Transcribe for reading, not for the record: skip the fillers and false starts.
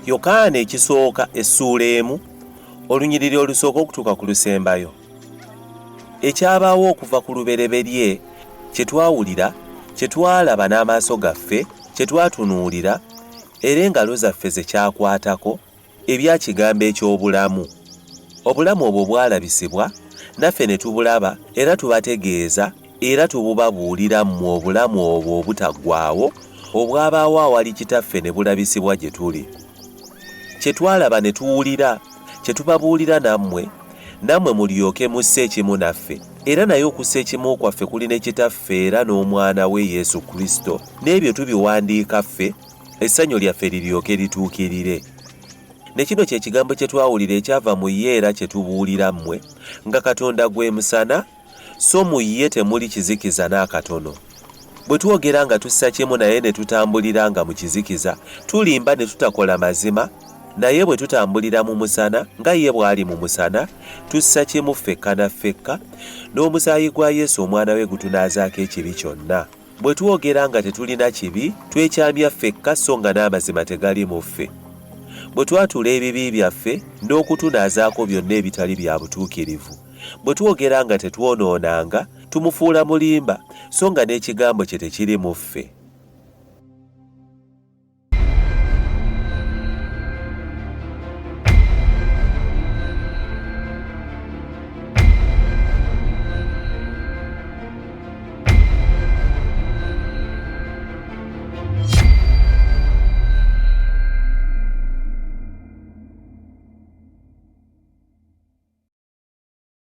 Yokaana ekisooka essuula emu olunyiriri olusooka okutuuka ku lusembayo. Ekyabaawo okuva ku lubereberye, kye twawulira, kye twalaba n'amaaso gaffe, kye twatunuulira, era engalo zaffe ze kyakwatako, ebya kigambo eky'obulamu. Obulamu obwo bwalabisibwa, naffe ne tubulaba era tubategeeza era tububabuulira mmwe obulamu obwo obutaggwaawo obwabaawo awali Kitaffe ne bulabisibwa gye tuli. Kye twalaba ne tuwulira, kye tubabuulira nammwe mulyoke musse ekimu naffe, era naye okussa ekimu kwaffe kuli ne Kitaffe era n'Omwana we Yesu Kristo, n'ebyo tubiwandiika ffe, essanyu lyaffe liryoke lituukirire. Ne kino kye kigambo kye twawulira ekyava mu ye era kye tubuulira mmwe, nga Katonda gwe musana, so mu ye temuli kizikiza n'akatono. Bwe twogera nga tussa kimu naye ne tutambulira nga mu kizikiza, tulimba ne tutakola mazima, naye bwe tutambulira mu musana, nga ye bw'ali mu musana, tussa kimu ffekka na ffekka, n'omusaayi gwa Yesu Omwana we gutunaazaako ekibi kyonna. Bwe twogera nga tetulina kibi, twekyamya ffekka so nga n'amazima tegali mu ffe. Bwe twatula ebibi byaffe n'okutunaazaako byonna ebitali bya butuukirivu. Bwe twogera nga tetwonoonanga, tumufuula mulimba so nga n'ekigambo kye tekiri mu ffe.